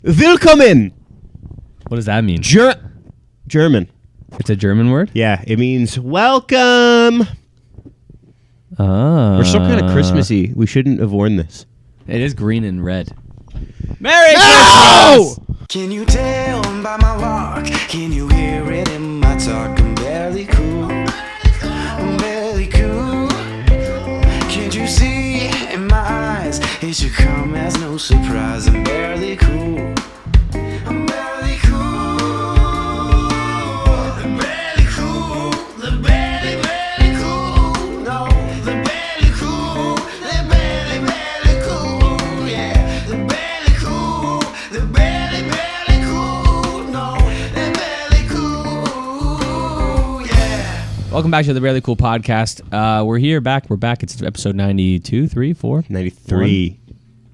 Willkommen. What does that mean? German. It's a German word? Yeah, it means welcome. We're still kind of Christmassy. We shouldn't have worn this. It is green and red. Merry No! Christmas! Can you tell by my walk? Can you hear it in my talk? I'm barely cool. I'm barely cool. Can't you see in my eyes? It should come as no surprise. I'm barely cool. I'm barely cool. The barely cool. The barely, barely cool. No, the barely cool. The barely, barely cool. Yeah, the barely cool. The barely, barely cool. No, the barely cool. Yeah. Welcome back to the Barely Cool podcast. We're back. It's episode 92, 3, 4? 93.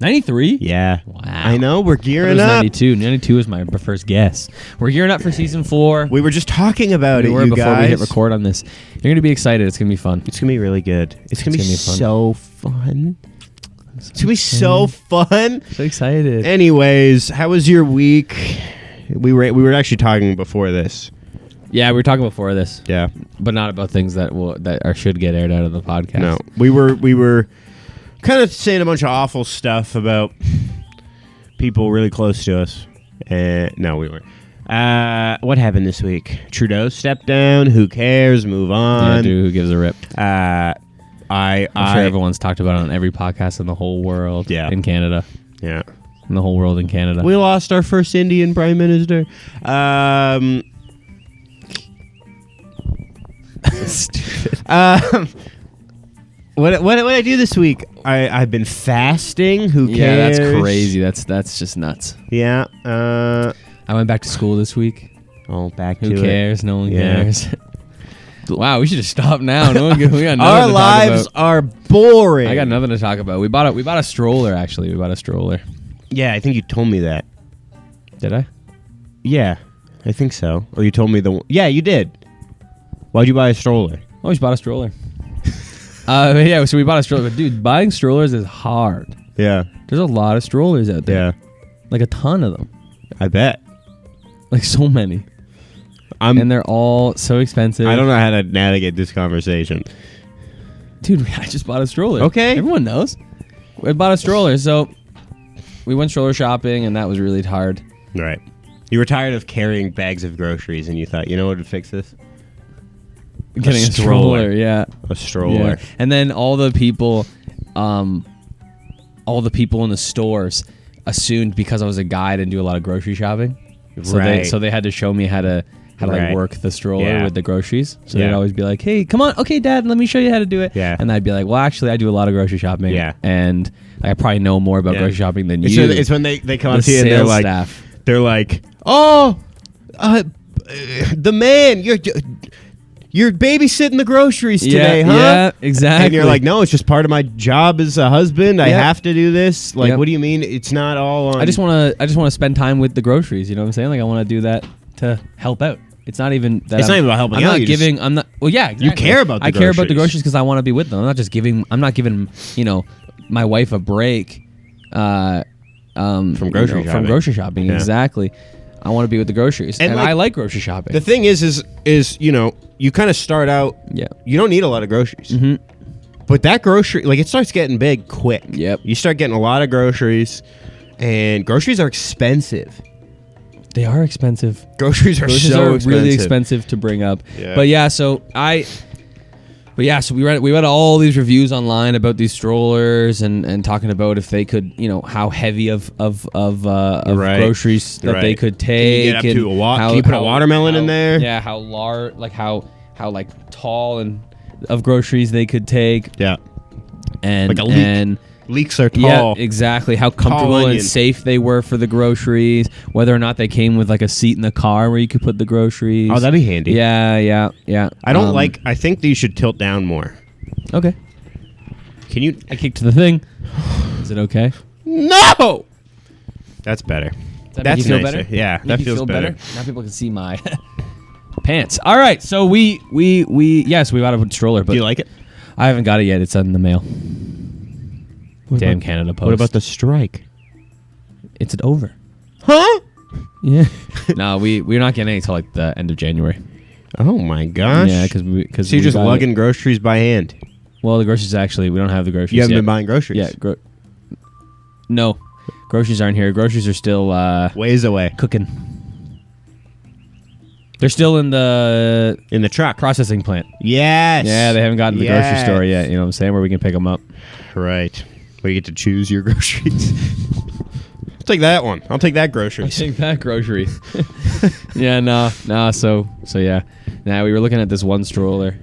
93? Yeah. Wow. I know. We're It gearing was up. 92. 92 is my first guess. We're gearing up for season 4. We were just talking about We it, were you before guys. we hit record on this. You're going to be excited. It's going to be fun. It's going to be really good. It's going to be gonna be fun. so fun. It's going to be so fun. So excited. Anyways, how was your week? We were actually talking before this. Yeah, we were talking before this, Yeah. but not about things that should get aired out of the podcast. No. We were kind of saying a bunch of awful stuff about people really close to us. No, we weren't. What happened this week? Trudeau stepped down. Who cares? Move Yeah, on. dude, who gives a rip? I'm I'm sure everyone's talked about it on every podcast in the whole world. Yeah. In Canada. Yeah. In the whole world in Canada. We lost our first Indian prime minister. Stupid. What did I do this week? I've been fasting. Who cares? Yeah, that's crazy. That's just nuts. Yeah. I went back to school this week. Back to Who it. cares? No one Yeah. cares. Wow, we should have stopped now. We got nothing Our to lives talk about. are boring. I got nothing to talk about. We bought a stroller. Actually, we bought a stroller. Yeah, I think you told me that. Did I? Yeah, I think so. Or you told me Yeah, you did. Why'd you buy a stroller? Oh, we just bought a stroller. Yeah, so we bought a stroller. But dude, buying strollers is hard. Yeah. There's a lot of strollers out there. Yeah. Like a ton of them. I bet. Like so many. And they're all so expensive. I don't know how to navigate this conversation. Dude, I just bought a stroller. Okay. Everyone knows. We bought a stroller, so we went stroller shopping, and that was really hard. Right. You were tired of carrying bags of groceries, and you thought, you know what would fix this? Getting a stroller. yeah. A stroller. Yeah. And then all the people in the stores assumed because I was a guy I didn't do a lot of grocery shopping. So Right. they had to show me how to Right. work the stroller Yeah. with the groceries. So Yeah. they'd always be like, "Hey, come on, okay, Dad, let me show you how to do it." Yeah. And I'd be like, "Well, actually, I do a lot of grocery shopping." Yeah. And I probably know more about Yeah. grocery shopping than It's, you. it's when they come the up to you and they're sales like, staff. the man, you're babysitting the groceries today, huh? Yeah, exactly. And you're like, no, it's just part of my job as a husband. I Yep. have to do this. Like, Yep. what do you mean? It's not all on. I just want to spend time with the groceries. You know what I'm saying? Like I want to do that to help out. It's not even that It's not even about helping I'm out, not you giving. I'm not. Well, yeah, exactly. You care about the I care about the groceries. groceries because I want to be with them. I'm not just giving. I'm not giving. My wife a break. From grocery shopping. From grocery shopping, Yeah. exactly. I want to be with the groceries, And, and like, I like grocery shopping. The thing is you kind of start out. Yeah. You don't need a lot of groceries. Mhm. But that grocery, it starts getting big quick. Yep. You start getting a lot of groceries, and groceries are expensive. They are expensive. Groceries are Groceries so are expensive. really expensive to bring up. Yeah. But yeah, so we read all these reviews online about these strollers and talking about if they could, how heavy of Right. groceries that Right. they could Can take. you get up and to can you put a watermelon in there? Yeah, how large, how tall and of groceries they could take. Yeah. And Like a leek. and Leeks are tall. yeah, exactly. How comfortable and onion. safe they were for the groceries. Whether or not they came with like a seat in the car where you could put the groceries. Oh, that'd be handy. Yeah. I don't I think these should tilt down more. Okay. Can you? I kicked the thing. Is it okay? No! That's better. Does that That's make you feel nicer. better? Yeah, Make that you feels feel better. Now people can see my pants. All right, so we got a stroller, but Do you like it? I haven't got it yet. It's in the mail. Damn Canada Post. What about the strike? It's over. Huh. Huh? Yeah. No, we're not getting any till like the end of January. Oh my gosh. Yeah, because So you're just lugging groceries by hand. Well, the groceries actually we don't have the groceries. You haven't yet. been buying groceries. Yeah. No, groceries aren't here. Groceries are still Ways away. cooking. They're still in the In the truck. processing plant. Yes. Yeah, they haven't gotten to the grocery store yet. You know what I'm saying? Where we can pick them up. Right. Where you get to choose your groceries. I'll take that one. I'll take that groceries. think that grocery. Yeah, no. So yeah. Now we were looking at this one stroller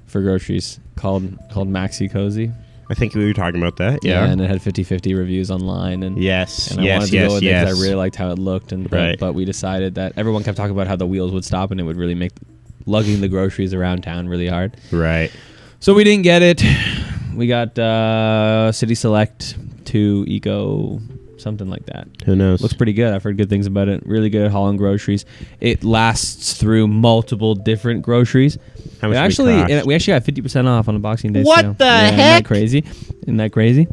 for groceries called Maxi Cozy. I think we were talking about that. Yeah. And it had 50-50 reviews online. And Yes. And I yes. wanted to Yes. go with it Yes. 'cause I really liked how it looked. And Right. but we decided that everyone kept talking about how the wheels would stop and it would really make lugging the groceries around town really hard. Right. So we didn't get it. We got City Select to Eco, something like that. Who knows? Looks pretty good. I've heard good things about it. Really good Holland groceries. It lasts through multiple different groceries. How much we actually got 50% off on a Boxing Day What sale. the Isn't that heck? crazy? Isn't that crazy?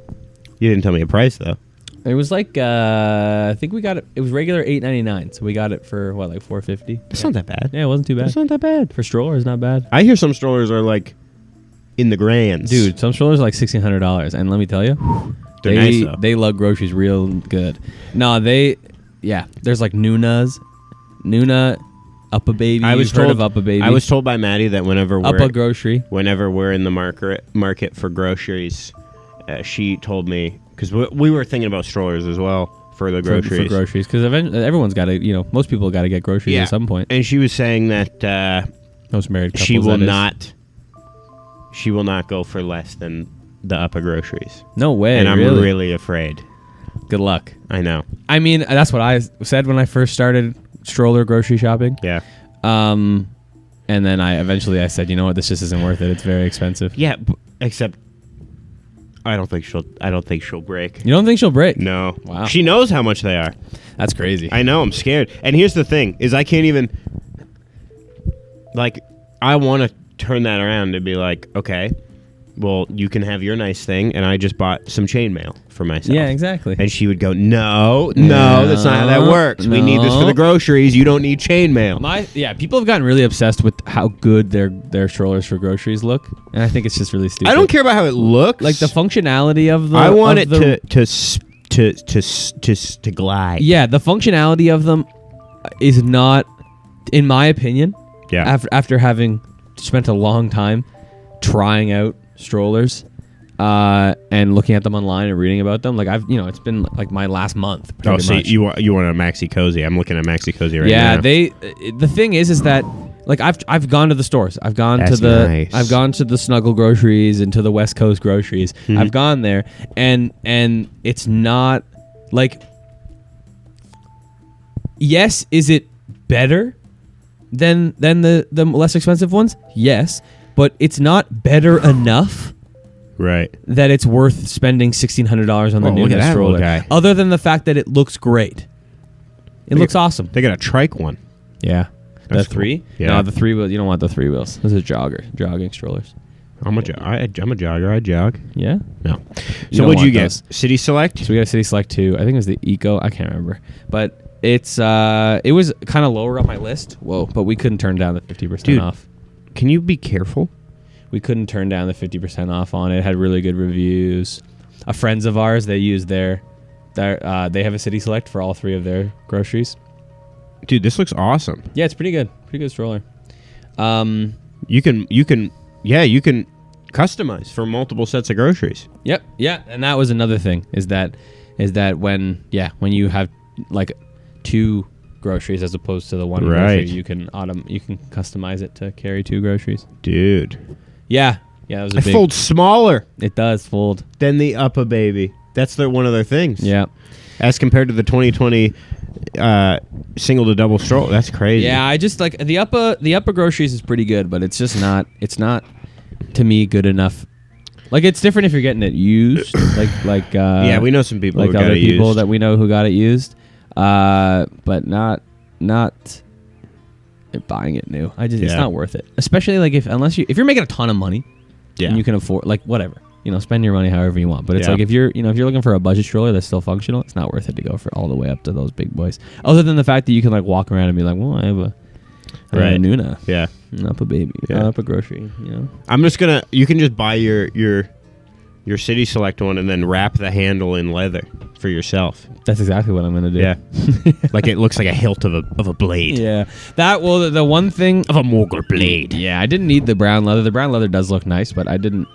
You didn't tell me a price though. It was like I think we got it. It was regular $8.99, so we got it for what, like $4.50. That's not that bad. Yeah, it wasn't too bad. That's not that bad. For strollers, not bad. I hear some strollers are like in the grands. Dude, some strollers are like $1,600, and let me tell you, They're nice, though. they lug groceries real good. No, there's like Nuna, Up a Baby. I was You've heard told of Up a Baby. I was told by Maddie that whenever Up we're a Grocery. whenever we're in the market for groceries, she told me because we were thinking about strollers as well for the groceries. For groceries, because everyone's got to, most people got to get groceries Yeah. at some point. And she was saying that Most married couples. she will that is. not. She will not go for less than the Upper groceries. No way. And I'm really? really afraid. Good luck. I know. I mean, that's what I said when I first started stroller grocery shopping. Yeah. And then I said, you know what, this just isn't worth it. It's very expensive. Yeah. Except, I don't think she'll break. You don't think she'll break? No. Wow. She knows how much they are. That's crazy. I know. I'm scared. And here's the thing: is I can't even. Like, I want to turn that around and be like, okay, well, you can have your nice thing, and I just bought some chainmail for myself. Yeah, exactly. And she would go, no, that's not how that works. We need this for the groceries. You don't need chainmail. People have gotten really obsessed with how good their strollers for groceries look, and I think it's just really stupid. I don't care about how it looks. Like the functionality of the. I want of it the, to glide. Yeah, the functionality of them is not, in my opinion. Yeah. After having spent a long time trying out strollers and looking at them online and reading about them, like it's been like my last month. Oh, pretty so much. you want a Maxi Cozy? I'm looking at Maxi Cozy right now. Yeah, the thing is that like I've gone to the stores. I've gone That's nice. I've gone to the Snuggle Groceries and to the West Coast Groceries. Mhm. I've gone there and it's not like, yes, is it better than the less expensive ones? Yes, but it's not better enough Right. that it's worth spending $1,600 on the Oh, new look at that stroller. little guy. Other than the fact that it looks great. It looks awesome. They got a trike one. Yeah. That's The 3? cool. Yeah. No, the 3 wheels. You don't want the 3 wheels. This is jogging strollers. I'm a jogger. I jog. Yeah. No. You So don't what'd you want get? those. City Select? So we got a City Select 2. I think it was the Eco. I can't remember. But it's it was kind of lower on my list. Whoa. But we couldn't turn down the 50% Dude. off. Can you be careful? We couldn't turn down the 50% off on it. It had really good reviews. Friends of ours, they use they have a City Select for all 3 of their groceries. Dude, this looks awesome. Yeah, it's pretty good. Pretty good stroller. You can customize for multiple sets of groceries. Yep. Yeah, and that was another thing is that when you have like 2 groceries as opposed to the one Right. grocery, you can customize it to carry 2 groceries. Dude. Yeah. Yeah, that was a It big. folds smaller It does fold. than the Uppa Baby. That's one of their things. Yeah. As compared to the 2020 single to double stroller. That's crazy. Yeah, I just like the upper groceries is pretty good, but it's just not to me good enough. Like it's different if you're getting it used, like Yeah, we know some people like who got other it people used. that we know who got it used, but not buying it new. It's Yeah. not worth it. Especially like if you're making a ton of money, Yeah. and you can afford like whatever. spend your money however you want. But it's Yeah. like if you're looking for a budget stroller that's still functional, it's not worth it to go for all the way up to those big boys. Other than the fact that you can like walk around and be like, well, I have a Right. Nuna, Yeah. up a baby, Yeah. up a grocery. I'm just gonna. You can just buy your City Select one and then wrap the handle in leather for yourself. That's exactly what I'm gonna do. Yeah. Like it looks like a hilt of a blade. Yeah. The one thing Of a Mogul blade. Yeah, I didn't need the brown leather. The brown leather does look nice, but I didn't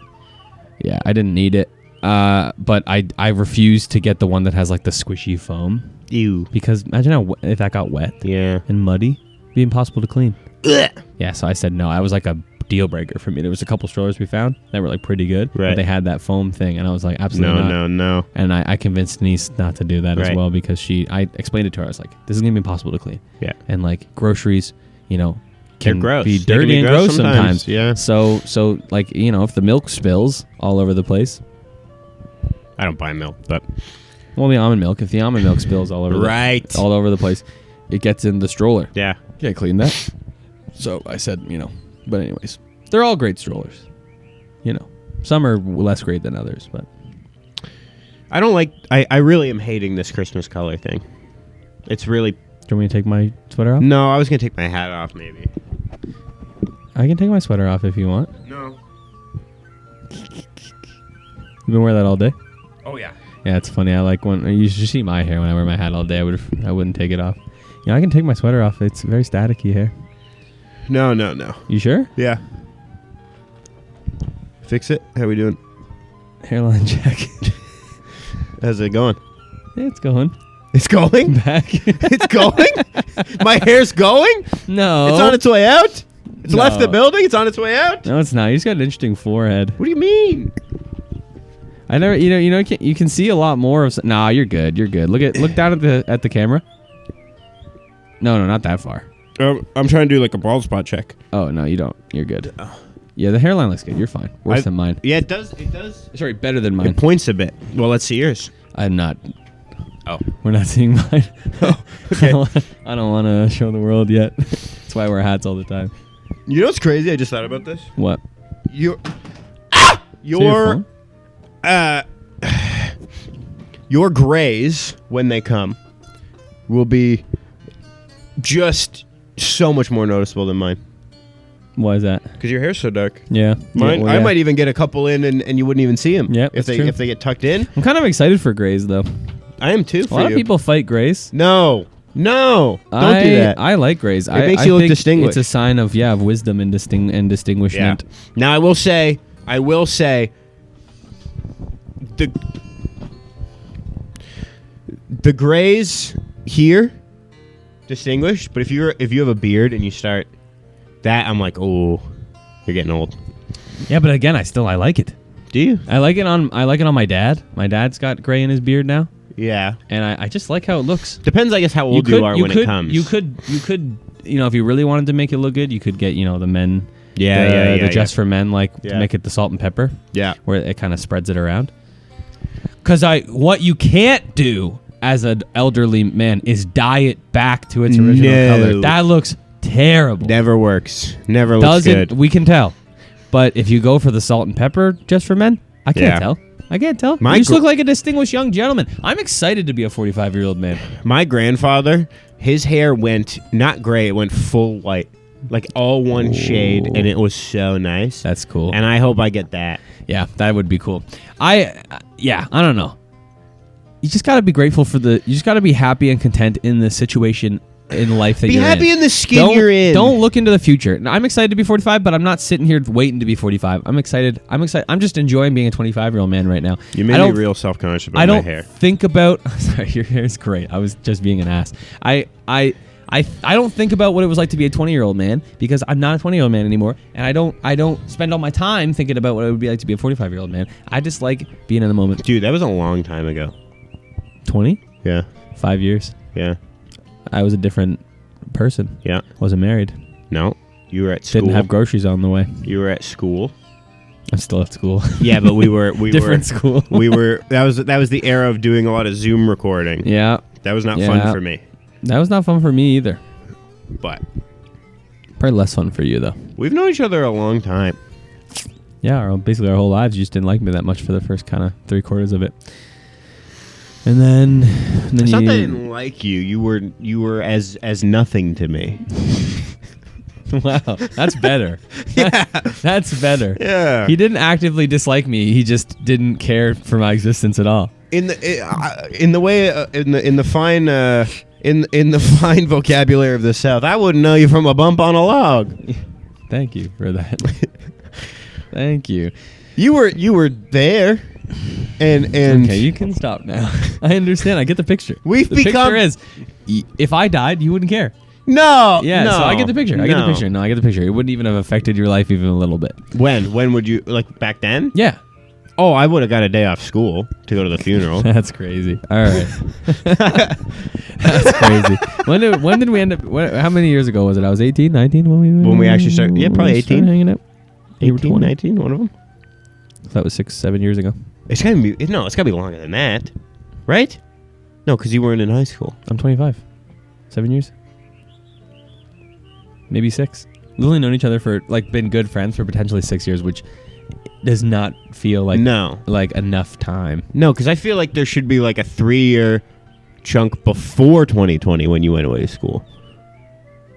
need it. But I refused to get the one that has like the squishy foam Ew. because imagine if that got wet Yeah. and muddy, it'd be impossible to clean. Ugh. Yeah, so I said no. I was like a deal breaker for me. There was a couple strollers we found that were like pretty good, Right. but they had that foam thing, and I was like, absolutely not. No. And I convinced Denise not to do that as Right. well because I explained it to her. I was like, this is gonna be impossible to clean. Yeah. And like groceries, They're can gross. be They can dirty be and gross gross sometimes. sometimes, yeah. So like if the milk spills all over the place, I don't buy milk, but well, the almond milk. If the almond milk spills all over all over the place, it gets in the stroller. yeah. Can't clean that. So I said, but anyways, they're all great strollers. Some are less great than others, but I don't like. I really am hating this Christmas color thing. It's really. do you want me to take my sweater off? No, I was gonna take my hat off maybe. I can take my sweater off if you want. No. You've been wearing that all day? Oh yeah. Yeah, it's funny. I like when you should see my hair when I wear my hat all day. I wouldn't take it off. I can take my sweater off. It's very staticky hair. No. You sure? Yeah. Fix it. How we doing? Hairline check. How's it going? Yeah, it's going It's going. back. It's going. My hair's going. No, It's on its way out. It's No. left the building. It's on its way out. No, it's not. You just got an interesting forehead. What do you mean? I never, you can see a lot more of. Nah, you're good. You're good. Look down at the camera. No, not that far. I'm trying to do like a bald spot check. Oh no, you don't. You're good. Yeah, the hairline looks good. You're fine. Worse than mine. Yeah, it does. It does. Sorry, better than mine. It points a bit. Well, let's see yours. I'm not. Oh. We're not seeing mine. Oh, okay. I don't want to show the world yet. That's why I wear hats all the time. You know what's crazy? I just thought about this. What? Your your your grays when they come will be just so much more noticeable than mine Why is that? because your hair's so dark. Yeah. Mine, Yeah, well, I yeah. might even get a couple in and you wouldn't even see them. Yep, if that's true. they get tucked in. I'm kind of excited for grays though. I am too. A For lot you. of people fight grays. No, don't do that. I like grays. It makes you look think distinguished. It's a sign of of wisdom and distinguishment. Now I will say the grays here distinguished, but if you have a beard and you start that, I'm like, oh, you're getting old. Yeah, but again, I like it. Do you? I like it on my dad. My dad's got gray in his beard now, Yeah. and I just like how it looks. Depends, I guess, how old you are when it comes. You could, if you really wanted to make it look good, you could get, the men. Yeah, the just for men, to Yeah. make it the salt and pepper. Yeah. Where it kind of spreads it around. Because what you can't do as an elderly man is dye it back to its original No. color. That looks terrible. Never works. Never looks Doesn't good. we can tell. But if you go for the salt and pepper just for men, I can't Yeah. tell. I can't tell. My You just gr- look like a distinguished young gentleman. I'm excited to be a 45-year-old man. My grandfather, his hair went not gray, it went full white. Like all one shade, and it was so nice. That's cool. And I hope I get that. Yeah, that would be cool. I don't know. You just got to be grateful you just got to be happy and content in the situation in life that Be you're happy in the skin don't, you're in. Don't look into the future. Now, I'm excited to be 45, but I'm not sitting here waiting to be 45. I'm excited. I'm just enjoying being a 25-year-old man right now. You made me real self-conscious about I my don't hair. think about. Sorry, your hair is great. I was just being an ass. I don't think about what it was like to be a 20-year-old man because I'm not a 20-year-old man anymore, and I don't spend all my time thinking about what it would be like to be a 45-year-old man. I just like being in the moment. Dude, that was a long time ago. 20? Yeah. 5 years. Yeah. I was a different person. Yeah. Wasn't married. No. You were at school. Didn't have groceries on the way. You were at school. I'm still at school. Yeah, but we were Different school. that was the era of doing a lot of Zoom recording. Yeah. That was not Yeah. fun for me. That was not fun for me either. But Probably less fun for you though. we've known each other a long time. Yeah, basically our whole lives. You just didn't like me that much for the first kind of 3/4 of it. And then It's not that I didn't like you. You were as nothing to me. Wow, that's better. That's better. Yeah. He didn't actively dislike me. He just didn't care for my existence at all. In the fine vocabulary of the South, I wouldn't know you from a bump on a log. Thank you for that. Thank you. You were there, and Okay, you can stop now. I understand. I get the picture. We've the become- picture is, if I died, you wouldn't care. no, Yeah, no, so I get the picture. I get the no. picture. No, I get the picture. It wouldn't even have affected your life even a little bit. When would you like back then? Yeah. Oh, I would have got a day off school to go to the funeral. That's crazy. All right. That's crazy. When did we end up? How many years ago was it? I was 18, 19 When we actually started- yeah, probably 18. Hanging out. You were 18, 20. 19, one of them. So that was 6, 7 years ago. It's gotta be longer than that, right? No, because you weren't in high school. I'm 25. 7 years. Maybe 6. We've only known each other for been good friends for potentially 6 years, which does not feel like enough time. No, because I feel like there should be like a 3-year chunk before 2020 when you went away to school.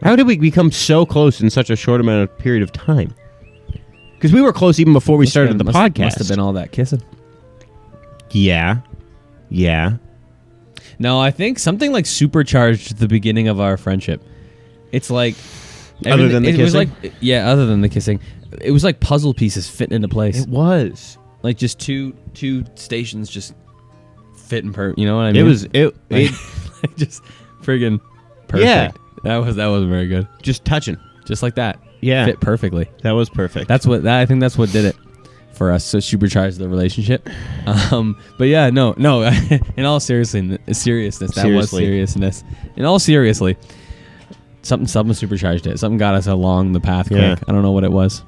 How did we become so close in such a short amount of period of time? Because we were close even before we started the podcast. Must have been all that kissing. Yeah. No, I think something supercharged the beginning of our friendship. It's like Other than the it was kissing? other than the kissing. It was like puzzle pieces fitting into place. It was. Like just two stations just fitting you know what I mean? It Like just friggin' perfect. Yeah. That was very good. just touching. Just like that. Yeah. Fit perfectly. That was perfect. I think that's what did it for us. So supercharged the relationship. But yeah, no. In all seriousness, that was Seriously. seriousness. In all seriously, something supercharged it. Something got us along the path quick. Yeah. I don't know what it was.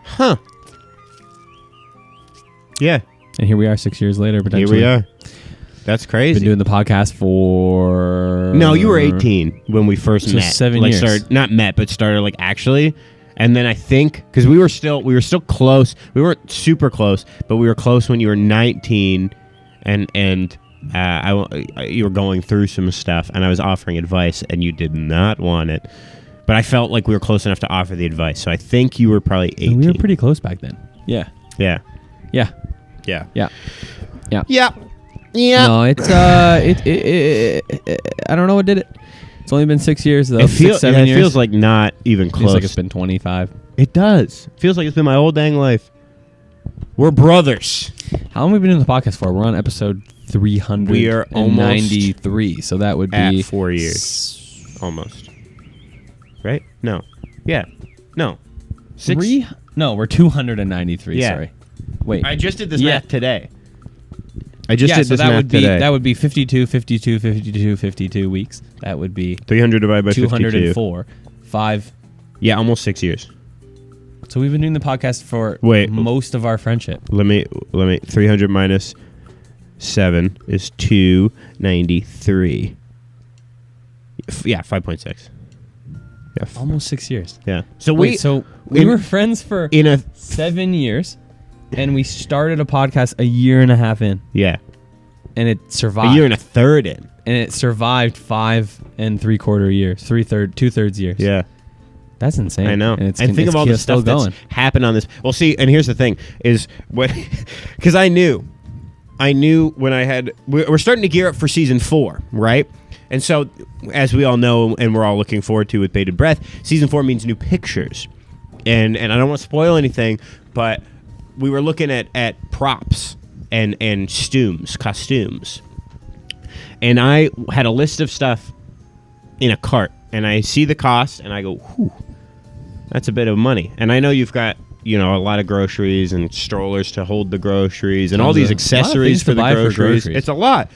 Huh. Yeah. And here we are 6 years later. Here Potentially. we are. That's crazy. Been doing the podcast for. No, you were 18 when we first So met. 7 years. Not met, but started actually. And then I think because we were still close. We weren't super close, but we were close when you were 19, and you were going through some stuff, and I was offering advice, and you did not want it. But I felt like we were close enough to offer the advice, so I think you were probably 18. We were pretty close back then. Yeah. Yeah. Yeah. Yeah. Yeah. Yeah. Yeah. Yeah. No, it's I don't know what did it. It's only been 6 years though. It, 7 years. feels like not even close. Feels like it's been 25. It does. Feels like it's been my whole dang life. We're brothers. How long have we been doing the podcast for? We're on episode 393. We are almost so that would At be 4 years. Almost. Right? No. Yeah. No. 6. No, we're 293. Yeah. Sorry. Wait. I just did this Yeah. math today. I just did so this that math would be today. that would be 52 weeks. That would be 300 divided by 52. 204. 5. Yeah, almost 6 years. So we've been doing the podcast for Wait. most of our friendship. Let me 300 minus 7 is 293. Yeah, 5.6. Yeah. Almost 6 years. Yeah. So we in- were friends for in a 7 years, and we started a podcast a year and a half in, yeah, and it survived. a year and a third in. And it survived 5 3/4 years, 2/3 years. Yeah. That's insane. I know. And, it's, and think it's of all the still stuff going. that's happened on this. Well, see, and here's the thing: is what because I knew when I had we're starting to gear up for season 4, right? And so, as we all know, and we're all looking forward to with bated breath, season 4 means new pictures, and I don't want to spoil anything, but we were looking at props and costumes, and I had a list of stuff in a cart, and I see the cost, and I go, whew, that's a bit of money. And I know you've got, a lot of groceries and strollers to hold the groceries and all these accessories for the groceries. It's a lot.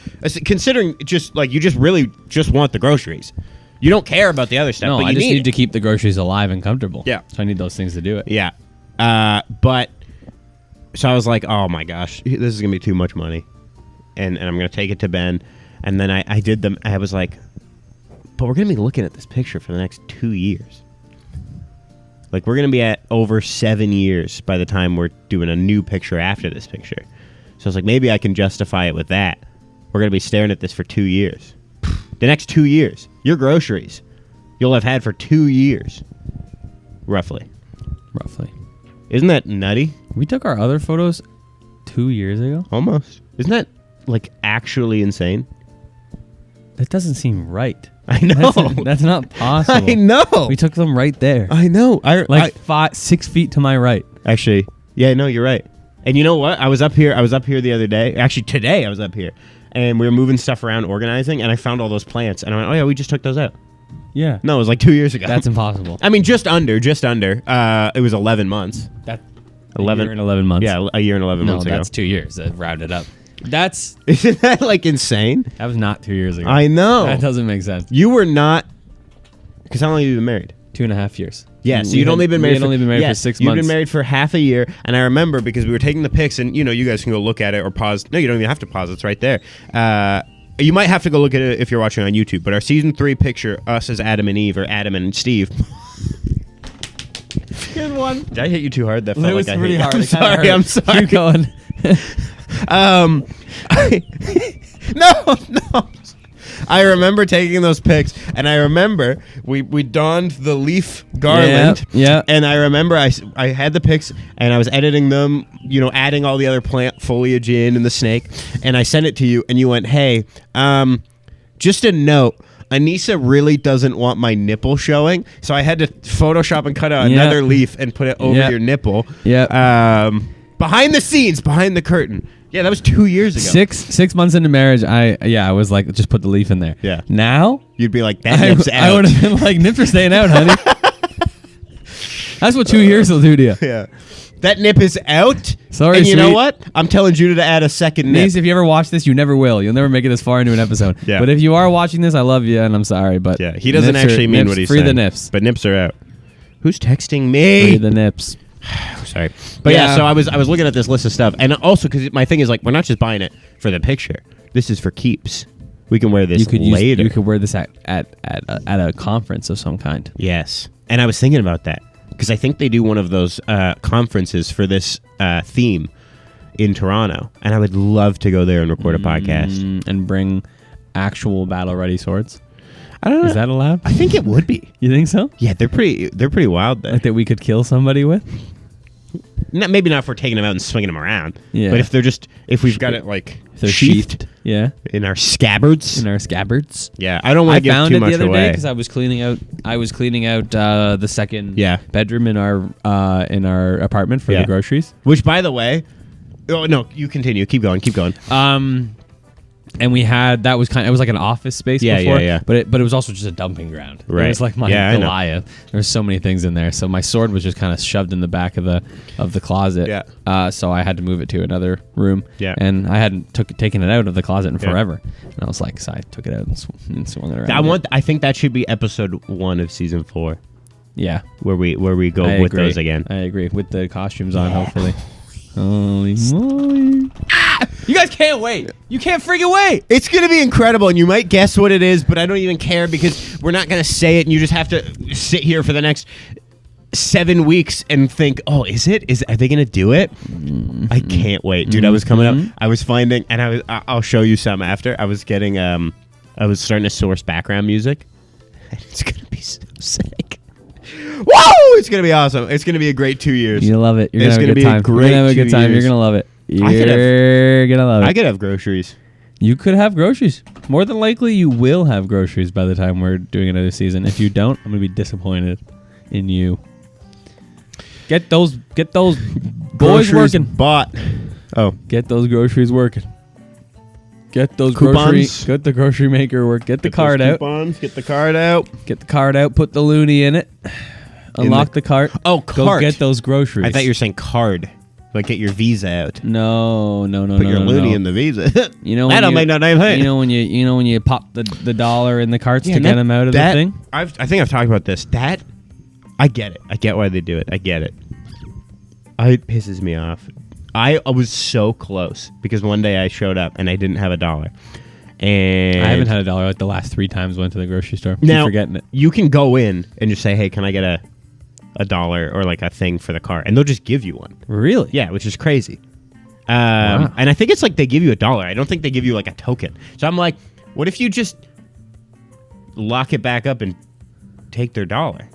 Considering just like you just really just want the groceries. You don't care about the other stuff, No, but I you just need it. to keep the groceries alive and comfortable. Yeah. So I need those things to do it. Yeah. But so I was like, oh my gosh, this is going to be too much money. And I'm going to take it to Ben. And then I did them. I was like, but we're going to be looking at this picture for the next 2 years. Like, we're going to be at over 7 years by the time we're doing a new picture after this picture. So it's like, maybe I can justify it with that. We're going to be staring at this for 2 years. The next 2 years, your groceries, you'll have had for 2 years. Roughly. Isn't that nutty? We took our other photos 2 years ago. Almost. Isn't that, like, actually insane? That doesn't seem right. I know. That's not possible. I know. We took them right there. I know. Like 6 feet to my right. Actually, yeah, no, you're right. And you know what? I was up here the other day. Actually, today I was up here. And we were moving stuff around, organizing, and I found all those plants. And I went, oh, yeah, we just took those out. Yeah. No, it was like 2 years ago. That's impossible. I mean, just under. It was 11 months. That 11 a year and 11 months. Yeah, a year and 11 months ago. No, that's 2 years. That rounded up. Isn't that, like, insane? That was not 2 years ago. I know. That doesn't make sense. You were not... Because how long have you been married? 2.5 years. Yeah, so you'd only been married for 6 months. You'd been married for half a year, and I remember because we were taking the pics, and you guys can go look at it or pause. No, you don't even have to pause. It's right there. You might have to go look at it if you're watching on YouTube. But our season 3 picture, us as Adam and Eve, or Adam and Steve. Good one. Did I hit you too hard? That felt It was like I pretty hit you. hard. I'm sorry. Keep going. No. I remember taking those pics, and I remember we donned the leaf garland. Yeah. And I remember I had the pics, and I was editing them, adding all the other plant foliage in and the snake, and I sent it to you, and you went, hey, just a note. Anissa really doesn't want my nipple showing, so I had to Photoshop and cut out another leaf and put it over your nipple. Yeah. Behind the scenes, behind the curtain. Yeah, that was 2 years ago. 6 months into marriage, I was like, just put the leaf in there. Yeah. Now You'd be like, that nip's out. I would have been like, nips are staying out, honey. That's what 2 years will do to you. Yeah. That nip is out. Sorry, and you know sweet. what? I'm telling Judah to add a second nip. Niece, if you ever watch this, you never will. You'll never make it this far into an episode. Yeah. But if you are watching this, I love you, and I'm sorry. But Yeah, he doesn't actually mean what he's saying. Free the nips. But nips are out. Who's texting me? Free the nips. Sorry. But yeah, so I was looking at this list of stuff. And also, because my thing is, like, we're not just buying it for the picture. This is for keeps. We can wear this later. You could wear this at a conference of some kind. Yes. And I was thinking about that. Because I think they do one of those conferences for this theme in Toronto. And I would love to go there and record a podcast. And bring actual battle-ready swords. I don't know. Is that allowed? I think it would be. You think so? Yeah, they're pretty wild there. Like that we could kill somebody with? Maybe not if we're taking them out and swinging them around. Yeah. But if we've got it like If they're sheathed Yeah. in our scabbards. In our scabbards. Yeah, I don't want to give found too it much the other day away. because I was cleaning out the second Yeah. bedroom in our apartment for Yeah. the groceries. Which, by the way, oh no, you continue. Keep going. And we had it was like an office space before. Yeah. But it was also just a dumping ground. Right. It was like my Goliath. There was so many things in there. So my sword was just kind of shoved in the back of the closet. Yeah. So I had to move it to another room. Yeah. And I hadn't taken it out of the closet in forever. And I was like, so I took it out and swung it around. I think that should be episode 1 of season 4, Yeah. where we go I with agree. those again. I agree. With the costumes on, hopefully. Holy moly. You guys can't wait. You can't freaking wait. It's going to be incredible, and you might guess what it is, but I don't even care because we're not going to say it, and you just have to sit here for the next 7 weeks and think, oh, are they going to do it? Mm-hmm. I can't wait. Dude, I was coming up, I was finding, and I'll show you some after. I was getting, I was starting to source background music, and it's going to be so sick. Whoa! It's going to be awesome. It's going to be a great 2 years. You love it. You're It's going to be have a a good time. great You're going to have a 2 good time. You're years. going to love it. could have- You're going to love it. I could have groceries. You could have groceries. More than likely, you will have groceries by the time we're doing another season. If you don't, I'm going to be disappointed in you. Get those boys Groceries working. bought. Oh. Get those groceries working. Get those Coupons. Get the grocery maker work. Get the card out. Coupons, get the card out. Get the card out. Put the loony in it. Unlock the cart. Oh, Go cart. get those groceries. I thought you were saying card. Like get your Visa out. No. Put your loony in the Visa. You know, that don't make no damn thing. You know when you pop the dollar in the carts to get them out of the thing. I think I've talked about this. I get it. I get why they do it. I get it. It pisses me off. I was so close because one day I showed up and I didn't have $1. And I haven't had $1 like the last 3 times I went to the grocery store. Now, Keep forgetting it. you can go in and just say, hey, can I get a $1 or like a thing for the car, and they'll just give you one. Really? Yeah, which is crazy. Wow. And I think it's like they give you $1. I don't think they give you like a token. So I'm like, what if you just lock it back up and take their $1?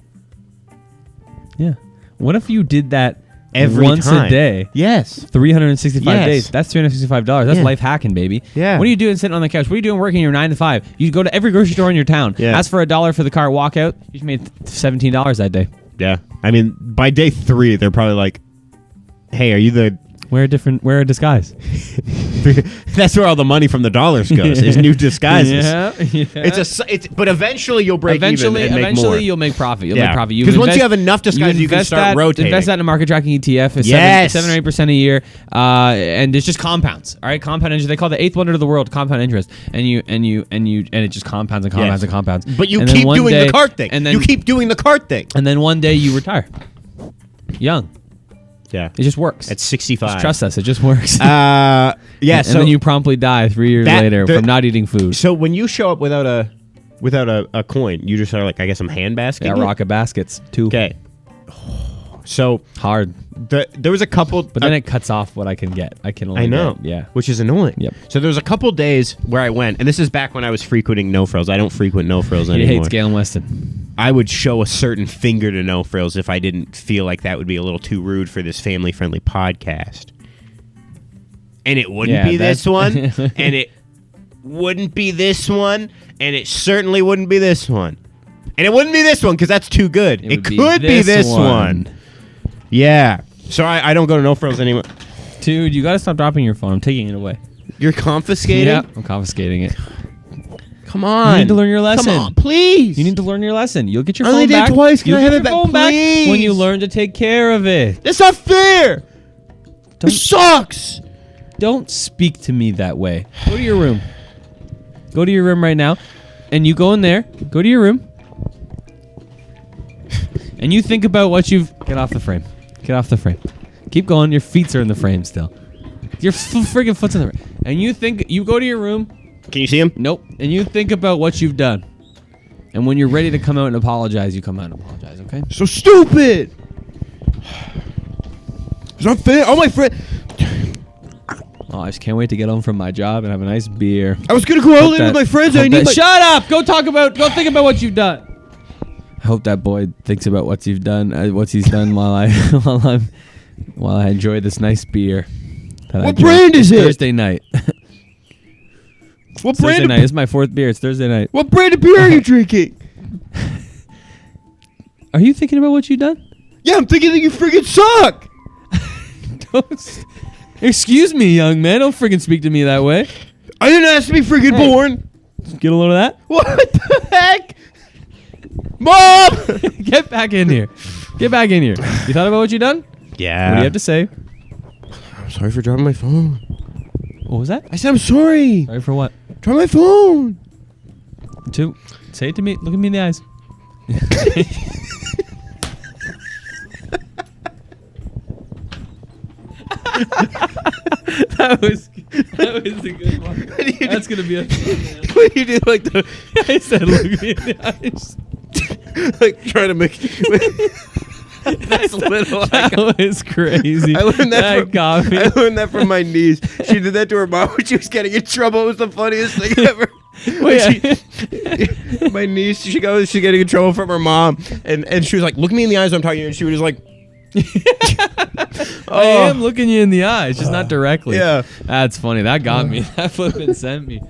Yeah. What if you did that Every once time. a day? Yes. 365 Yes. days. That's $365. That's Yeah. life hacking, baby. Yeah. What are you doing sitting on the couch? What are you doing working your 9 to 5? You go to every grocery store in your town. Yeah. Ask for $1 for the car. Walk out. You made $17 that day. Yeah. I mean, by day 3, they're probably like, hey, are you the... Wear a disguise. That's where all the money from the dollars goes, is new disguises. Yeah. But eventually you'll break even and make more. You'll make profit. You'll Yeah. make profit. Because once you have enough disguises, you can invest start rotating. Invest that in a market tracking ETF. It's Yes. 7 or 8% a year, and it's just compounds. All right, compound interest. They call it the 8th wonder of the world, compound interest, and it just compounds and compounds Yes. and compounds. But you And then keep one doing day- the cart thing. and then You keep doing the cart thing. and then one day you retire, young. Yeah. It just works. At 65. Just trust us. It just works. Yeah. and So then you promptly die 3 years later from not eating food. So when you show up without a coin, you just are like, I guess I'm handbasking. Yeah, rocket baskets too. Okay. So Hard, there was a couple, but then it cuts off what I can get. I can only I know. get- yeah. Which is annoying. Yep. So there was a couple days where I went, and this is back when I was frequenting No Frills. I don't frequent No Frills He anymore. hates Galen Weston. I would show a certain finger to No Frills if I didn't feel like that would be a little too rude for this family-friendly podcast. And it wouldn't Yeah, be that's- this one, and it wouldn't be this one, and it certainly wouldn't be this one. And it wouldn't be this one because that's too good. It would be could be this this one. one. Yeah. So I don't go to No Frills anymore. Dude, you gotta stop dropping your phone. I'm taking it away. You're confiscating? Yeah, I'm confiscating it. Come on. You need to learn your lesson. Come on, please. You need to learn your lesson. You'll get your I only phone did back. it twice. Can You'll I have get it back, your phone back please? when you learn to take care of it. That's not fair. Don't- It sucks. Don't speak to me that way. Go to your room. Go to your room right now, and you go in there. Go to your room, and you think about what you've. Get off the frame. Get off the frame. Keep going. Your feet are in the frame still. Your friggin' foot's in the frame. And you think you go to your room. Can you see him? Nope. And you think about what you've done. And when you're ready to come out and apologize, you come out and apologize, okay? So stupid. It's not fair. All my friends. Oh, I just can't wait to get home from my job and have a nice beer. I was gonna go out with my friends. I need. Shut up! Go think about what you've done. I hope that boy thinks about what he's done while I enjoy this nice beer. that I What drank. brand is It's it? Thursday night. What Thursday brand? night. This is my 4th beer. It's Thursday night. What brand of beer are you drinking? Are you thinking about what you've done? Yeah, I'm thinking that you freaking suck. Excuse me, young man. Don't freaking speak to me that way. I didn't ask to be freaking Hey. born. Get a load of that. What the heck? Mom! Get back in here. Get back in here. You thought about what you've done? Yeah. What do you have to say? I'm sorry for dropping my phone. What was that? I said I'm sorry. Sorry for what? Drop my phone. Say it to me. Look at me in the eyes. that was a good one. That's gonna be a thumbnail. What do you do like the I said, look at me in the eyes. like trying to make that's little. That was crazy. I learned that got me. I learned that from my niece. She did that to her mom when she was getting in trouble. It was the funniest thing ever. Wait, My niece, she's getting in trouble from her mom, and she was like, "Look me in the eyes, I'm talking to you," and she was just like, I am looking you in the eyes, just not directly. Yeah. That's funny. That got me. That flipping sent me.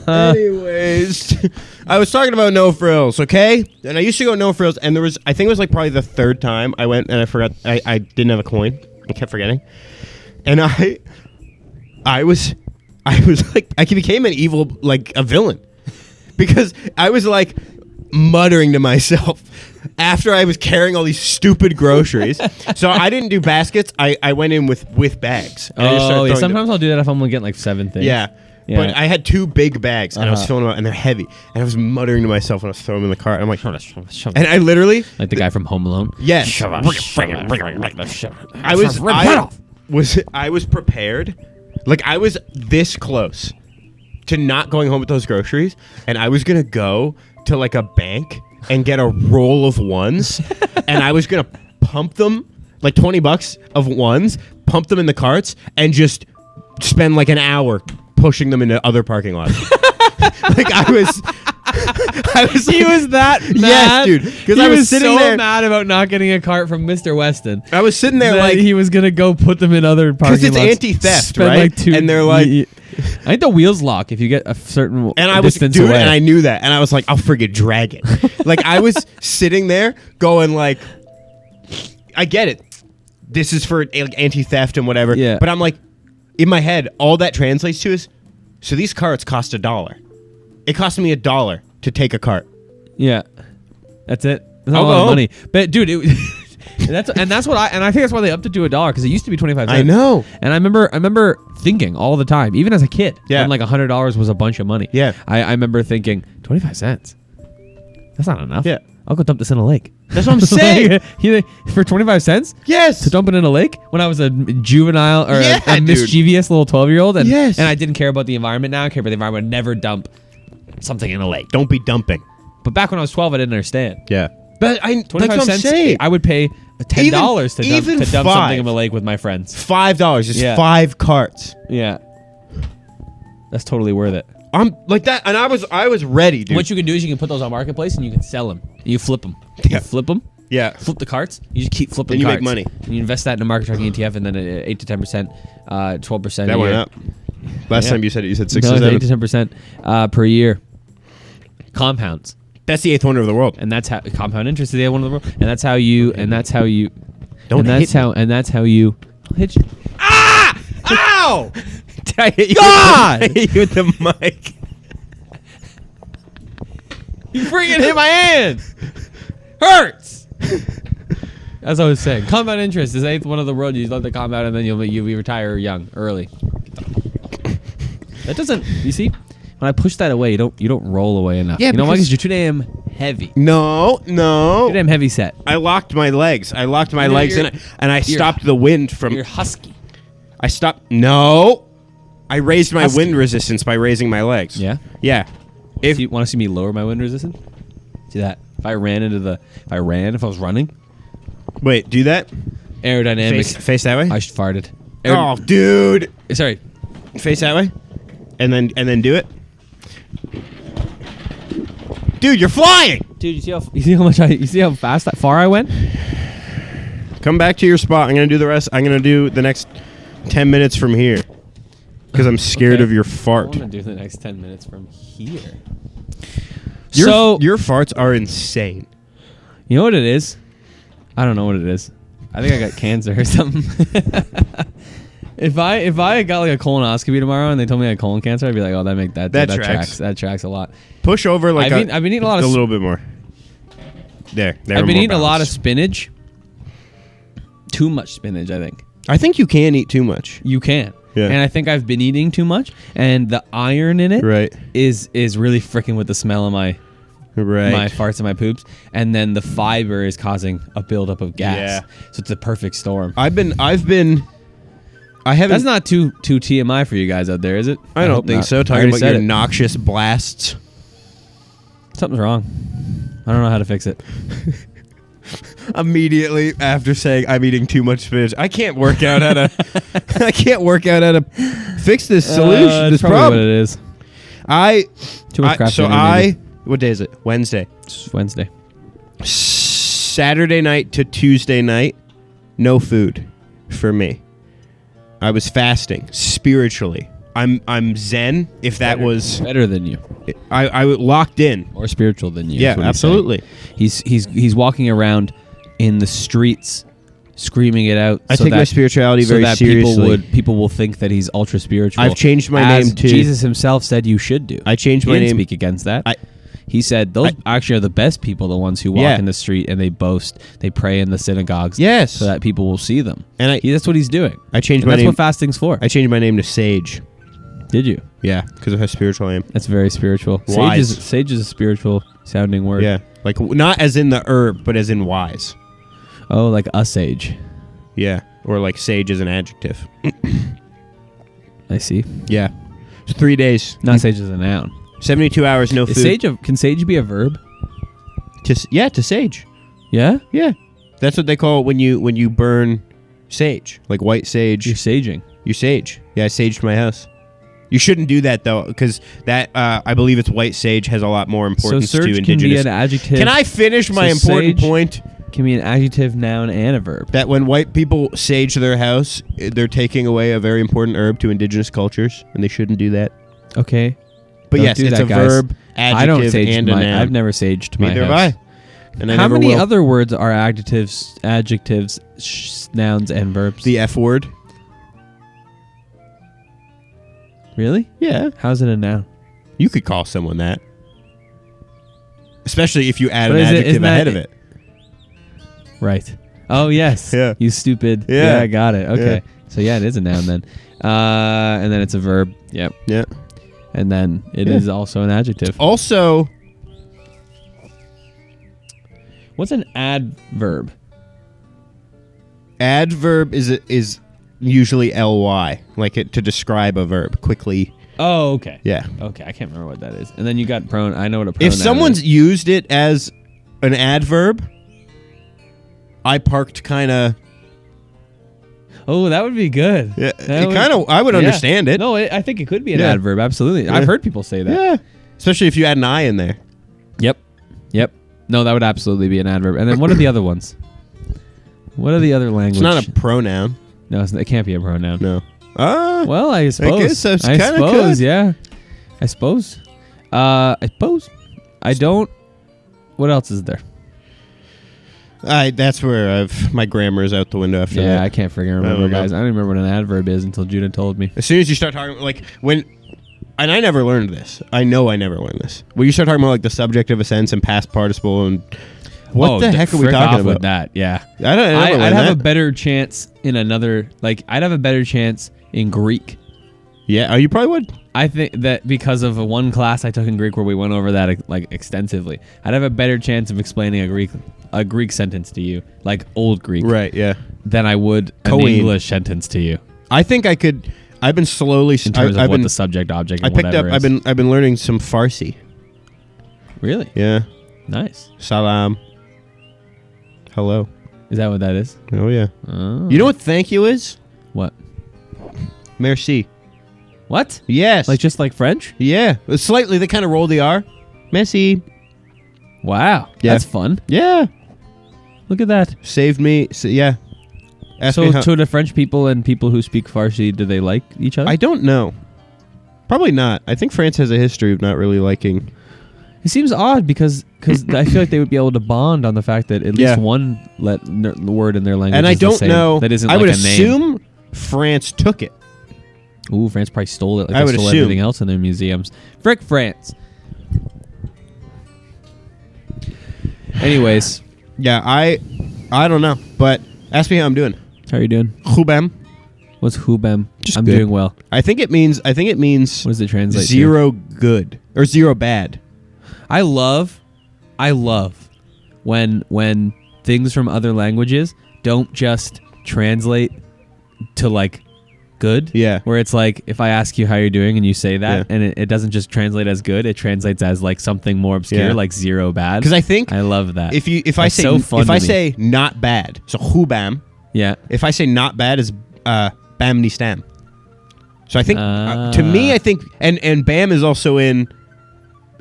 Anyways, I was talking about No Frills, okay? And I used to go No Frills, and I think it was like probably the 3rd time I went, and I forgot, I didn't have a coin. I kept forgetting. And I was like, I became an evil, like a villain. Because I was like muttering to myself after I was carrying all these stupid groceries. So I didn't do baskets. I went in with bags. And I just started Oh, yeah. throwing Sometimes I'll do that if I'm getting like 7 things. yeah. Yeah. But I had 2 big bags, and I was Uh-huh. filling them out, and they're heavy. And I was muttering to myself when I was throwing them in the cart. I'm like, Shove and I literally, like the guy from Home Alone. yes, I was prepared. Like I was this close to not going home with those groceries, and I was gonna go to like a bank and get a roll of ones, and I was gonna pump them, like $20 of ones, pump them in the carts, and just spend like an hour pushing them into other parking lots. Like I was He was that mad. Yes, dude. Because I was sitting so there mad about not getting a cart from Mr. Weston. I was sitting there that like he was gonna go put them in other parking because lots. it's anti-theft, Spend, right? like, And they're like, I think the wheels lock if you get a certain and I was distance doing away. it, and I knew that, and I was like, I'll friggin' drag it. Like I was sitting there going like, I get it. This is for like, anti-theft and whatever. Yeah. But I'm like, in my head, all that translates to is, so these carts cost $1. It cost me $1 to take a cart. Yeah, that's it. That's not I'll a go lot of home. money, but dude, that's what I think that's why they upped it to $1 because it used to be 25 cents. I know. And I remember thinking all the time, even as a kid, Yeah. when like $100 was a bunch of money. Yeah. I remember thinking 25 cents. That's not enough. Yeah. I'll go dump this in a lake. That's what I'm saying. For 25 cents Yes. to dump it in a lake when I was a juvenile or Yeah, a dude. mischievous little 12-year-old, and Yes. and I didn't care about the environment. Now I care about the environment. I would never dump something in a lake. Don't be dumping. But back when I was 12, I didn't understand. Yeah. But that's 25 what I'm cents. saying. I would pay $10 to dump even something $5. in the lake with my friends. $5. Just Yeah. 5 carts. Yeah, that's totally worth it. I'm like that, and I was ready, dude. What you can do is you can put those on Marketplace and you can sell them. You flip them. Yeah. You flip them. Yeah. Flip the carts. You just keep flipping Then you make carts. money. And you invest that in a market tracking ETF, and then 8 to 10%, 12%. That a went year. up. Last Yeah. time you said it, you said 6 No, to it's 7. 8 to 10% per year. Compounds. That's the 8th wonder of the world. And that's how compound interest is the one of the world. And that's how you. And that's how you. Don't and that's hit me. how. And that's how you. I'll hit you. Ah! Ow! Did I hit you God! With the, I hit you with the mic. You freaking hit my hand. Hurts. As I was saying, compound interest is 8th one of the world. You let the compound, and then you retire young, early. That doesn't. You see, when I push that away, you don't roll away enough. Yeah, you know why? because- Because you're too damn heavy. No. Too damn heavy set. I locked my legs. I locked my You're- legs you're- in, and I stopped the wind from. You're husky. I stopped. No. I raised my Husky. wind resistance by raising my legs. Yeah. Yeah. If Do you want to see me lower my wind resistance? See that? If I was running, wait, do that. aerodynamics. Face that way. I just farted. Oh, dude. Sorry. Face that way, and then do it. Dude, you're flying. Dude, you see how fast that far I went? Come back to your spot. I'm gonna do the rest. I'm gonna do the next 10 minutes from here because I'm scared Okay. of your I fart. want to do the next 10 minutes from here. So Your farts are insane. you know what it is? I don't know what it is. I think I got cancer or something. If I got like a colonoscopy tomorrow and they told me I had colon cancer, I'd be like, oh, that tracks. That tracks a lot. Push over like I've been eating a lot of little bit more. There. I've been more eating a lot of balanced. spinach. Too much spinach, I think. I think you can eat too much. You can. Yeah. And I think I've been eating too much, and the iron in it is Right. really freaking with the smell of my Right. farts and my poops, and then the fiber is causing a buildup of gas. Yeah. So it's a perfect storm. I haven't. That's not too TMI for you guys out there, is it? I don't hope think not. so. I Talking already about said your it. noxious blasts. Something's wrong. I don't know how to fix it. Immediately after saying I'm eating too much spinach, I can't work out how to. I can't work out how to fix this solution. That's This probably problem. what it is. Too much crap. So maybe. What day is it? Wednesday. It's Wednesday. Saturday night to Tuesday night, no food for me. I was fasting spiritually. I'm Zen. If that was, Better than you. I locked in. More spiritual than you. is Yeah, what he's saying. absolutely. He's walking around in the streets screaming it out. I take my spirituality very that seriously. people will think that he's ultra spiritual. I've changed my as name to. Jesus himself said you should do. I changed He my didn't name. speak against that. I- he said those actually are the best people, the ones who walk Yeah. in the street and they boast, they pray in the synagogues, Yes. so that people will see them. And That's what he's doing. I changed And my that's name. what fasting's for. I changed my name to Sage. Did you? Yeah, because of how spiritual I am. That's very spiritual. Wise. Sage is a spiritual sounding word. Yeah, like not as in the herb, but as in wise. Oh, like a sage. Yeah, or like sage is an adjective. I see. Yeah, it's 3 days. Not sage is a noun. 72 hours, no Is food. can sage be a verb? To sage. Yeah? Yeah. That's what they call it when you burn sage, like white sage. You're saging. You sage. Yeah, I saged my house. You shouldn't do that though, because that I believe it's white sage has a lot more importance So to surge indigenous. can be an adjective. Can I finish my So important sage- point? Can be an adjective, noun, and a verb. That when white people sage their house, they're taking away a very important herb to indigenous cultures, and they shouldn't do that. Okay. But Don't yes, do it's that, a guys. verb, adjective, I don't sage and a my. noun. I've never saged my Neither house. have I. And I How never many will. other words are adjectives, nouns, and verbs? The F word. Really? Yeah. How's it a noun? You could call someone that. Especially if you add But an is it- adjective isn't that- ahead of it. Right. Oh yes. Yeah. You stupid. Yeah. I got it. Okay. Yeah. So yeah, it is a noun then. And then it's a verb. Yep. Yeah. And then it Yeah. is also an adjective. Also, What's an adverb? adverb is usually ly, like it to describe a verb quickly. Oh, okay. Yeah. Okay, I can't remember what that is. And then you got I know what a pronoun If someone's is. used it as an adverb, I parked kind of. Oh, that would be good. Yeah, That would- I would yeah. understand it. No, I think it could be an Yeah. adverb. Absolutely. Yeah. I've heard people say that. Yeah. Especially if you add an I in there. Yep. No, that would absolutely be an adverb. And then what are the other ones? What are the other languages? It's not a pronoun. No, it can't be a pronoun. No. Well, I suppose. guess that's I kinda suppose, could. yeah. I suppose. I don't. What else is there? That's where my grammar is out the window after Yeah, that. I can't freaking I remember, don't know. guys. I don't remember what an adverb is until Judah told me. As soon as you start talking, like when, and I never learned this. I know I never learned this. When you start talking about like the subject of a sentence and past participle and what the heck are we frick talking off about? with that? Yeah. I don't. I'd have a better chance in another. Like, I'd have a better chance in Greek. Yeah. Oh, you probably would. I think that because of one class I took in Greek where we went over that like extensively, I'd have a better chance of explaining a Greek sentence to you, like old Greek, Right. Yeah. than I would an Koine. English sentence to you I think I could. I've been slowly. in terms of I've what been. the subject, object, I and picked up. whatever is. I've been learning some Farsi. Really Yeah. nice. Salam. Hello. Is that what that is? Oh yeah. Oh. You know what thank you is? What? Merci. What? Yes. Like just like French? Yeah. Slightly. They kind of roll the R. Merci. Wow, Yeah. that's fun. Yeah. Look at that. Saved me. Yeah. Ask me So, how- to the French people and people who speak Farsi, do they like each other? I don't know. Probably not. I think France has a history of not really liking. It seems odd because I feel like they would be able to bond on the fact that at Yeah. least one word in their language And I is the don't same. know. That isn't I like would a name. assume France took it. Ooh, France probably stole it. Like I they would stole assume. everything else in their museums. Frick France. Anyways, Yeah, I don't know. But ask me how I'm doing. how are you doing? Hubem. What's hubem? Just I'm good. doing well. I think it means What does it translate to? zero good or zero bad. I love when things from other languages don't just translate to like good. Yeah. Where it's like if I ask you how you're doing and you say that Yeah. and it doesn't just translate as good, it translates as like something more obscure, Yeah. like zero bad. Because I think I love that. if I That's say so fun if to I me. say not bad, so hubam. yeah. If I say not bad is bam ni stam. So I think to Ah. me I think and bam is also in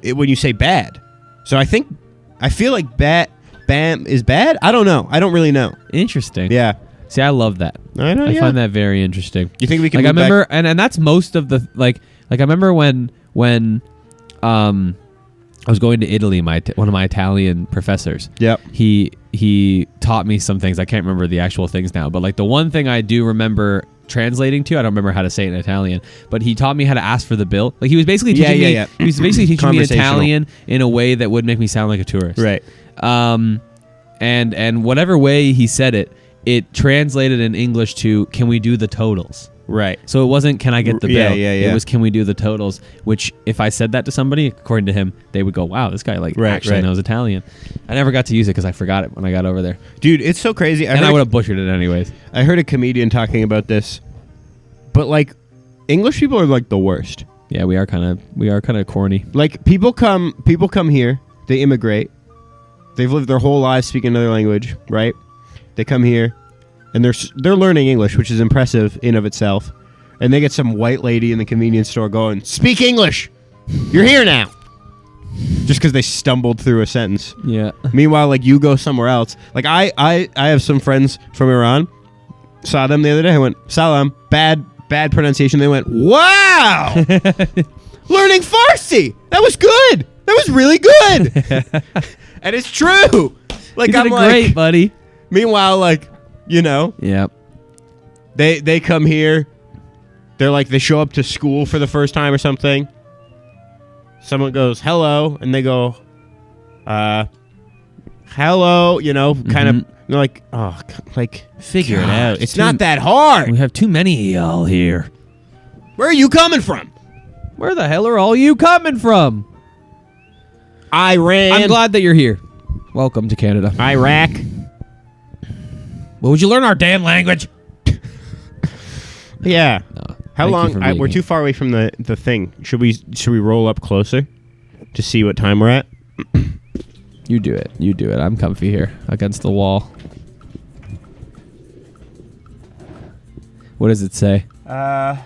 it when you say bad. So I feel like bam is bad. I don't know. I don't really know. Interesting. Yeah. See, I love that. I know. I find that very interesting. You think we can Like I move back- remember, and that's most of the like I remember when I was going to Italy. One of my Italian professors. Yep. He taught me some things. I can't remember the actual things now, but like the one thing I do remember translating to, I don't remember how to say it in Italian, but he taught me how to ask for the bill. Like he was basically teaching me. Yeah. He was basically teaching me Conversational. Italian in a way that would make me sound like a tourist. Right. And whatever way he said it, it translated in English to "Can we do the totals?" Right. So it wasn't "Can I get the bill?" Yeah. It was "Can we do the totals?" Which, if I said that to somebody, according to him, they would go, "Wow, this guy actually Right. knows Italian." I never got to use it because I forgot it when I got over there, Dude, it's so crazy. and I would have butchered it anyways. I heard a comedian talking about this, but like English people are like the worst. Yeah, we are kind of corny. Like people come here, they immigrate, they've lived their whole lives speaking another language, right? They come here, and they're learning English, which is impressive in of itself. And they get some white lady in the convenience store going, "Speak English! You're here now!" Just because they stumbled through a sentence. Yeah. Meanwhile, like, you go somewhere else. Like, I have some friends from Iran. Saw them the other day. I went, "Salam." Bad pronunciation. They went, "Wow! Learning Farsi! That was good! That was really good!" And it's true! Like, You did great, buddy. Meanwhile, like, you know, Yep. they come here. They're like, they show up to school for the first time or something. Someone goes, "Hello," and they go, "Hello," you know, kind of. They're like, "Oh, like, figure it out. It's not that hard. We have too many of y'all here. Where are you coming from?" Where the hell are all you coming from? Iran. I'm glad that you're here. Welcome to Canada. Iraq. Well, would you learn our damn language? Yeah. No. How Thank you long? for being We're here. too far away from the thing. Should we roll up closer to see what time we're at? You do it. You do it. I'm comfy here against the wall. What does it say? That's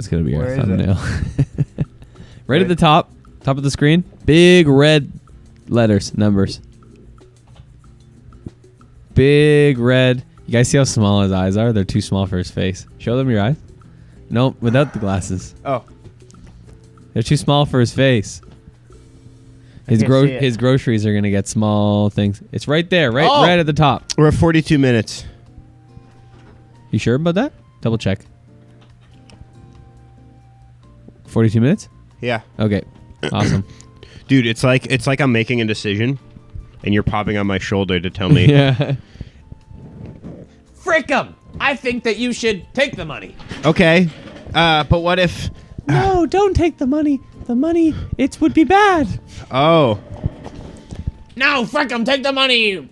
going to be our Where is it? thumbnail. Right at the top of the screen. Big red letters, numbers. Big red. You guys see how small his eyes are? They're too small for his face. Show them your eyes. Nope, without the glasses. Oh. They're too small for his face. can't see it. His groceries are gonna get small things. It's right there, right Oh. right at the top. We're at 42 minutes. You sure about that? Double check. 42 minutes? Yeah. Okay. Awesome. Dude, it's like I'm making a decision and you're popping on my shoulder to tell me. Yeah. Frick 'em! I think that you should take the money. Okay. But what if... No, don't take the money. The money, it would be bad. Oh. No, frick 'em! Take the money.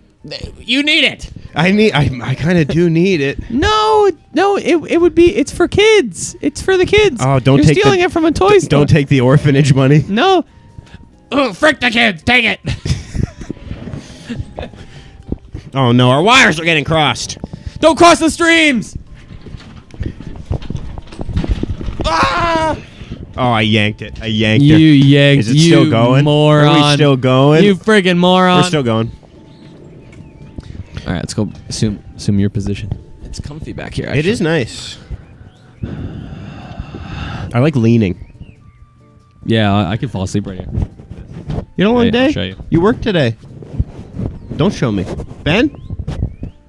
You need it. I kind of do need it. No, it would be. It's for kids. It's for the kids. Oh, don't You're take stealing it from a toy store. Don't take the orphanage money. No. Oh, frick the kids! Take it. Oh no, our wires are getting crossed. Don't cross the streams. Ah! Oh, I yanked it. I yanked You it. yanked. Is it you still going? moron. Are we still going? You friggin' moron. We're still going. All right, let's go. Assume your position. It's comfy back here. Actually. It is nice. I like leaning. Yeah, I can fall asleep right here. You don't want Hey, I'll day? show you. You work today. Don't show me. Ben?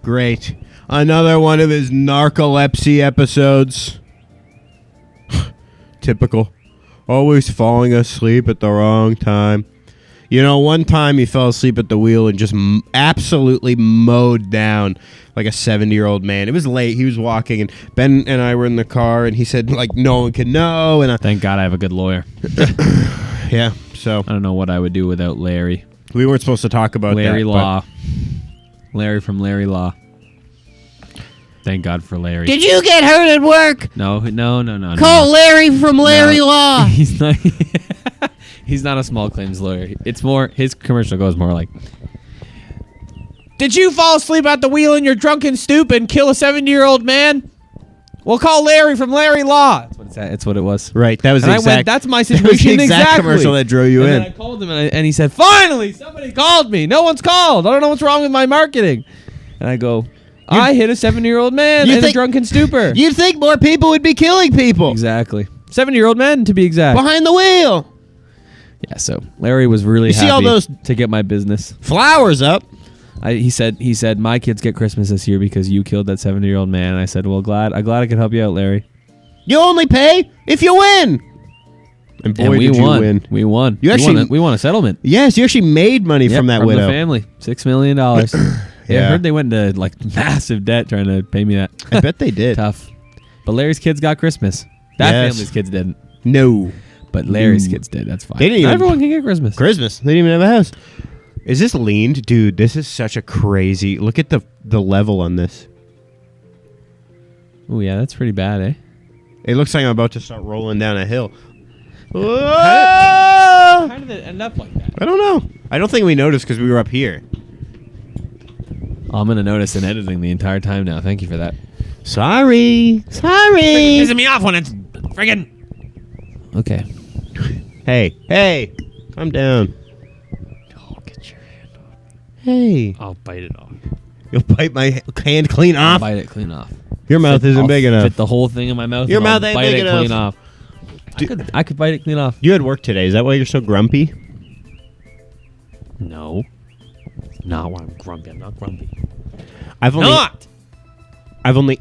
Great. Another one of his narcolepsy episodes. Typical. Always falling asleep at the wrong time. You know, one time he fell asleep at the wheel and just absolutely mowed down like a 70-year-old man. It was late. He was walking, and Ben and I were in the car, and he said, like, no one can know. And Thank God I have a good lawyer. yeah, so I don't know what I would do without Larry. we weren't supposed to talk about Larry that. Law. Larry from Larry Law. Thank God for Larry. Did you get hurt at work? No. Call Larry from Larry No. Law. He's not. He's not a small claims lawyer. It's more. His commercial goes more like, Did you fall asleep at the wheel in your drunken stoop and kill a 70-year-old man? Well, call Larry from Larry Law. It's what it was. Right, that was And the I exact. went, that's my that was situation the exact exactly. commercial that drew you and in. then I called him and he said, finally, somebody called me. No one's called. I don't know what's wrong with my marketing. And I go, I hit a 70-year-old man in a drunken stupor. You'd think more people would be killing people Exactly. 70-year-old man, to be exact. behind the wheel. Yeah, so Larry was really You happy see all those- to get my business. Flowers up. He said my kids get Christmas this year because you killed that 70-year-old man. And I said, well, glad I could help you out, Larry. You only pay if you win. And boy, And we did won. you win. We won. You actually- we won a settlement. Yes, you actually made money from that widow. the family. $6 million. Yeah, I heard they went into like massive debt trying to pay me that. I bet they did. Tough. But Larry's kids got Christmas. That Yes. family's kids didn't. No. But Larry's kids did. That's fine. They didn't Not even- everyone can get Christmas. Christmas. They didn't even have a house. Is this leaned? Dude, this is such a crazy... Look at the level on this. Oh yeah, that's pretty bad, eh? It looks like I'm about to start rolling down a hill. How did it end up like that? I don't know. I don't think we noticed because we were up here. I'm gonna notice in editing the entire time now. Thank you for that. Sorry. Pissing me off when it's friggin'. Okay. Hey, calm down. Oh, get your hand off. Hey, I'll bite it off. you'll bite my hand clean I'll off. bite it clean off. Your mouth isn't I'll big enough. Fit the whole thing in my mouth. Your and I'll mouth ain't bite big it enough. clean off. I could bite it clean off. You had work today. Is that why you're so grumpy? No. Not when I'm grumpy. I'm not grumpy. I'm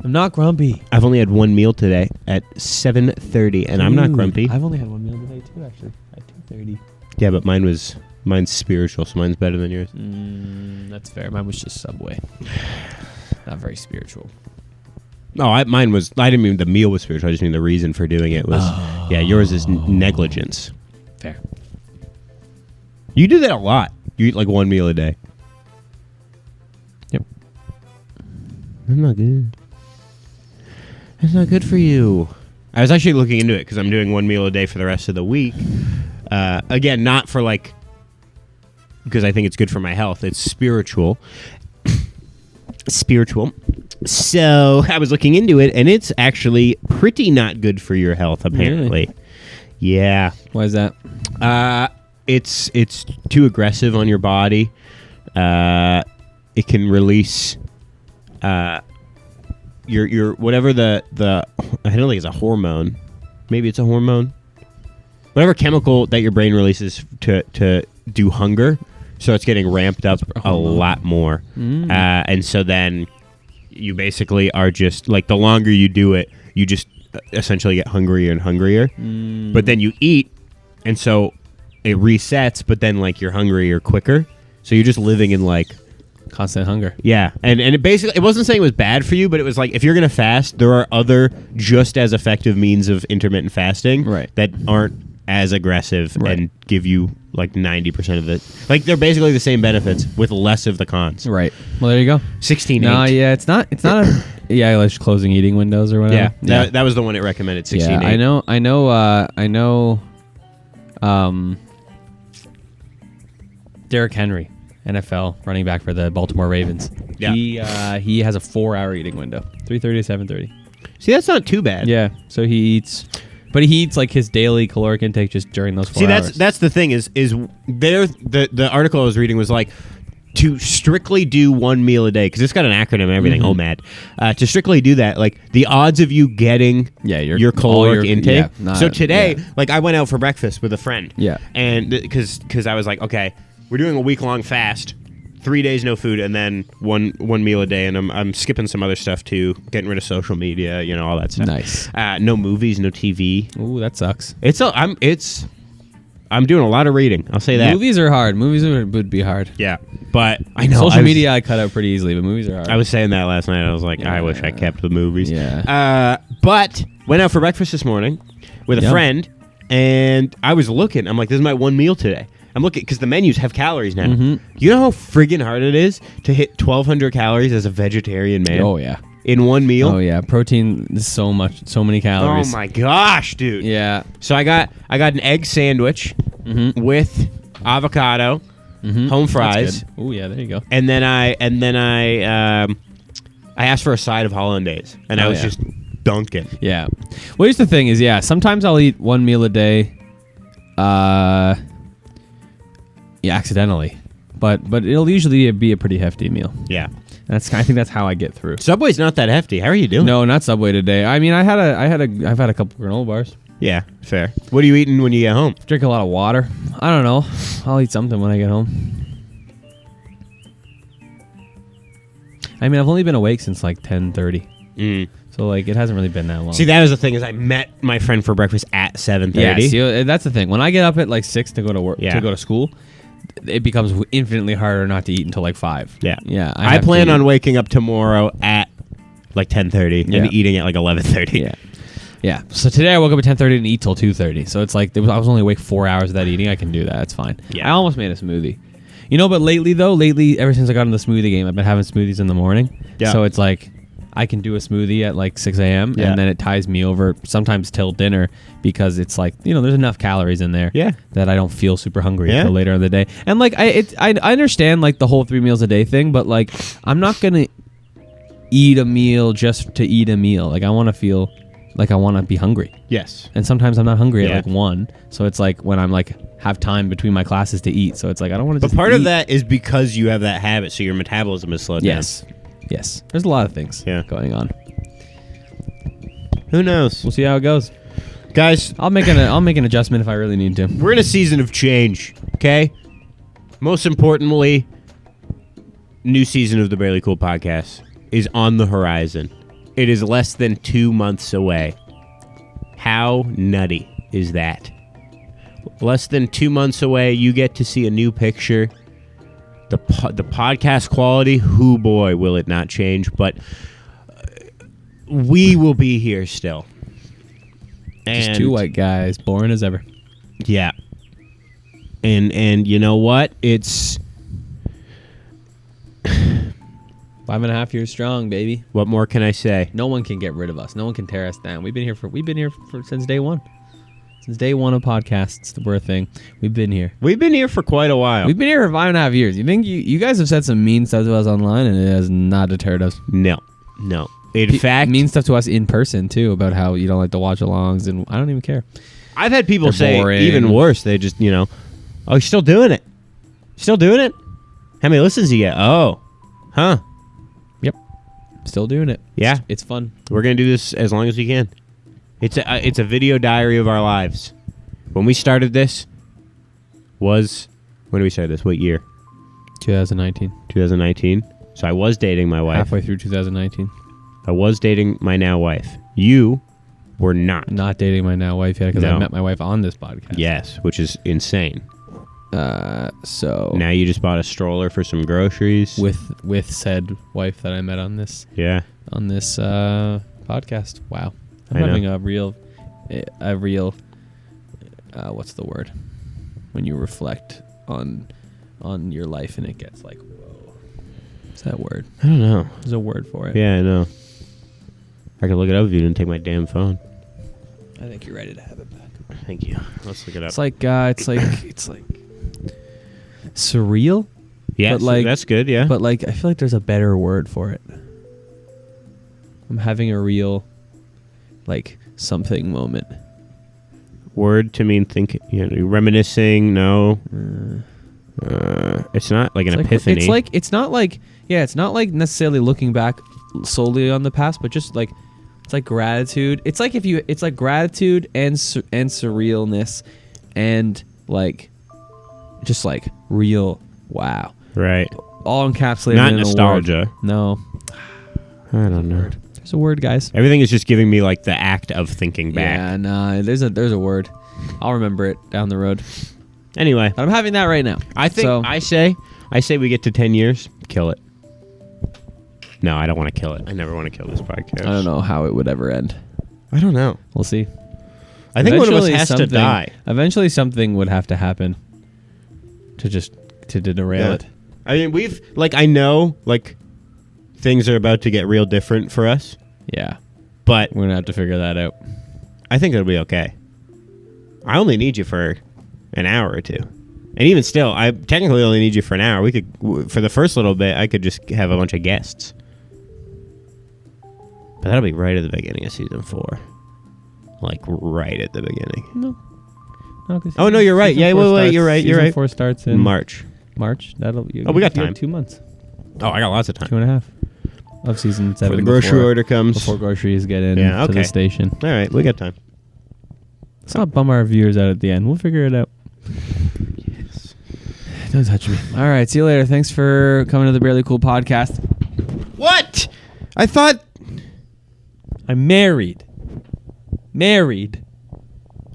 not grumpy. only had one meal today at 7:30, and I'm not Ooh, grumpy. I've only had one meal today too, actually. At 2:30. Yeah, but mine's spiritual, so mine's better than yours. That's fair. Mine was just Subway. Not very spiritual. No, mine was. I didn't mean the meal was spiritual. I just mean the reason for doing it was. Yeah, yours is negligence. Fair. You do that a lot. You eat like one meal a day. Yep. That's not good. That's not good for you. I was actually looking into it because I'm doing one meal a day for the rest of the week. Again, not for like because I think it's good for my health. It's spiritual. So I was looking into it, and it's actually pretty not good for your health, apparently. Really? Yeah. Why is that? It's too aggressive on your body. It can release your whatever the I don't think it's a hormone. Maybe it's a hormone. Whatever chemical that your brain releases to do hunger, so it's getting ramped up a lot more. And so then you basically are just like the longer you do it, you just essentially get hungrier and hungrier. But then you eat, and so it resets, but then like you're hungrier quicker. So you're just living in like Constant hunger. yeah, and it basically, it wasn't saying it was bad for you, but it was like if you're gonna fast, there are other just as effective means of intermittent fasting that aren't as aggressive and give you like 90% of the, like they're basically the same benefits with less of the cons. Right. Well, there you go. 16. No, yeah, it's not a like closing eating windows or whatever. Yeah, that was the one it recommended. 16. Yeah, I know. Derrick Henry, NFL running back for the Baltimore Ravens. Yeah. He has a 4-hour eating window, 3:30 to 7:30. See, that's not too bad. Yeah, so he eats, but he eats like his daily caloric intake just during those 4 hours. See, that's the thing is there the article I was reading was like to strictly do one meal a day, because it's got an acronym and everything. OMAD. To strictly do that, like the odds of you getting your caloric intake. So today, like I went out for breakfast with a friend. Yeah. And because I was like, okay, we're doing a week-long fast, 3 days no food, and then one meal a day, and I'm skipping some other stuff too, getting rid of social media, all that stuff. Nice. No movies, no TV. Ooh, that sucks. I'm doing a lot of reading. I'll say that. Movies are hard. Movies would be hard. Yeah, but I know Social media I cut out pretty easily, but movies are hard. I was saying that last night. I was like, I wish I kept the movies. Yeah. But went out for breakfast this morning with a friend, and I was looking. I'm like, this is my one meal today. I'm looking because the menus have calories now. You know how friggin' hard it is to hit 1,200 calories as a vegetarian man? Oh yeah. In one meal? Oh yeah. Protein is so many calories. Oh my gosh, dude. Yeah. So I got an egg sandwich with avocado, home fries. Oh yeah, there you go. And then I asked for a side of hollandaise, and I was just dunking. Yeah. Well, here's the thing: is sometimes I'll eat one meal a day, accidentally, but it'll usually be a pretty hefty meal. Yeah. I think that's how I get through. Subway's not that hefty. How are you doing? No, not Subway today. I mean, I've had a couple granola bars. Yeah, fair. What are you eating when you get home? Drink a lot of water. I don't know. I'll eat something when I get home. I mean, I've only been awake since like 10:30. So like it hasn't really been that long. See, that was the thing, is I met my friend for breakfast at 7:30. Yeah, see, that's the thing. When I get up at like 6 to go to work, to go to school, it becomes infinitely harder not to eat until like 5. Yeah. Yeah. I plan on waking up tomorrow at like 10:30 and eating at like 11:30. Yeah. Yeah. So today I woke up at 10:30 and eat till 2:30. So it's like I was only awake 4 hours without eating. I can do that. It's fine. Yeah. I almost made a smoothie. But lately ever since I got in the smoothie game, I've been having smoothies in the morning. Yeah. So it's like I can do a smoothie at like 6 a.m. Yeah. and then it ties me over sometimes till dinner because it's like, there's enough calories in there Yeah. that I don't feel super hungry Yeah. until later in the day. And like I understand like the whole 3 meals a day thing, but like I'm not gonna eat a meal just to eat a meal. Like I want to feel like I want to be hungry. Yes. And sometimes I'm not hungry Yeah. at like 1. So it's like when I'm like have time between my classes to eat. So it's like I don't want to But just part eat. of that is because you have that habit, so your metabolism is slowed Yes. Yes. There's a lot of things Yeah. going on. down. Who knows? We'll see how it goes. Guys, I'll make an adjustment if I really need to. we're in a season of change, okay? Most importantly, new season of the Barely Cool podcast is on the horizon. It is less than 2 months away. How nutty is that? Less than 2 months away, you get to see a new picture. The podcast quality, whoo boy, will it not change, but we will be here still. Just 2 white guys, boring as ever. Yeah. And you know what? It's 5.5 years strong, baby. what more can I say? No one can get rid of us. No one can tear us down. We've been here for since day one. Since day one of podcasts, we're a thing. We've been here. We've been here for quite a while. We've been here for 5.5 years. You think you guys have said some mean stuff to us online, and it has not deterred us. No. In fact, mean stuff to us in person too about how you don't like to watch alongs, and I don't even care. I've had people They're say boring. even worse. They just, oh, you're still doing it. Still doing it? How many listens you get? Oh. Huh. Yep, still doing it. Yeah. It's fun. We're going to do this as long as we can. It's a video diary of our lives. When we started this when did we start this? What year? 2019. 2019. So I was dating my wife. Halfway through 2019. I was dating my now wife. You were not. Not dating my now wife yet because No. I met my wife on this podcast. Yes, which is insane. So Now you just bought a stroller for some groceries. with said wife that I met on this Yeah. podcast. Wow, I'm I know. having a real what's the word when you reflect on your life and it gets like, whoa, what's that word? I don't know. There's a word for it. Yeah, I know. I could look it up if you didn't take my damn phone. I think you're ready to have it back. Thank you. Let's look it up. It's like surreal. Yeah, but like- that's good, yeah. But like, I feel like there's a better word for it. I'm having a real, like, something moment. Word to mean think, reminiscing, no. It's not like an epiphany. It's not like necessarily looking back solely on the past, but just like, it's like gratitude. It's like it's like gratitude and surrealness, and like, just like real wow. Right. All encapsulated Not in nostalgia. a word. No. I don't know. There's a word, guys. Everything is just giving me like the act of thinking back. Yeah, nah. There's a word. I'll remember it down the road. Anyway, But I'm having that right now. I think So, I say we get to 10 years, kill it. No, I don't want to kill it. I never want to kill this podcast. I don't know how it would ever end. I don't know. We'll see. I think one of us Eventually has to something- die. Eventually, something would have to happen to derail Yeah. it. I mean, I know, things are about to get real different for us, Yeah, but we're gonna have to figure that out. I think it'll be okay. I only need you for an hour or two. And even still, I technically only need you for an hour. We could, for the first little bit, I could just have a bunch of guests. But that'll be right at the beginning of season 4. Like, right at the beginning. No. Oh, no, you're right. Yeah, wait, you're right. You're Season right. 4 starts in March. March. Oh, we got time. 2 months. Oh, I got lots of time. 2.5 of season 7. Before the grocery order comes. Before groceries get in Yeah, to okay. the station. All right, we got time. Let's not bum our viewers out at the end. We'll figure it out. Yes. Don't touch me. All right. See you later. Thanks for coming to the Barely Cool podcast. What? I thought... I'm married.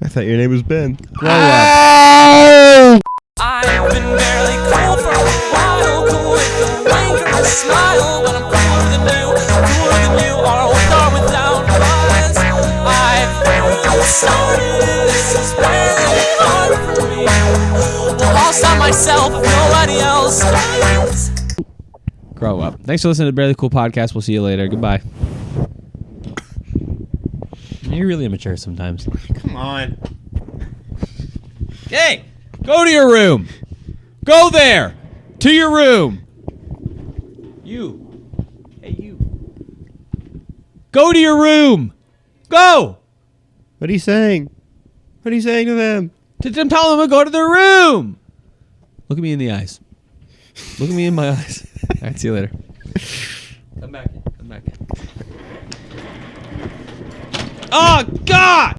I thought your name was Ben. Grow up. I've been barely cool for a while, cool with a wink or a smile, but I'm cooler than you, or with or without us. I've started, this is really hard for me. Well, I'll stop myself if nobody else does. Grow up. Thanks for listening to the Barely Cool podcast. We'll see you later. Goodbye. You're really immature sometimes. Come on. Hey, go to your room. Go there. To your room. You. Hey, you. Go to your room. Go. What are you saying? What are you saying to them? I'm telling them to go to their room. Look at me in the eyes. Look at me in my eyes. All right, see you later. Come back in. Come back in. Oh, God!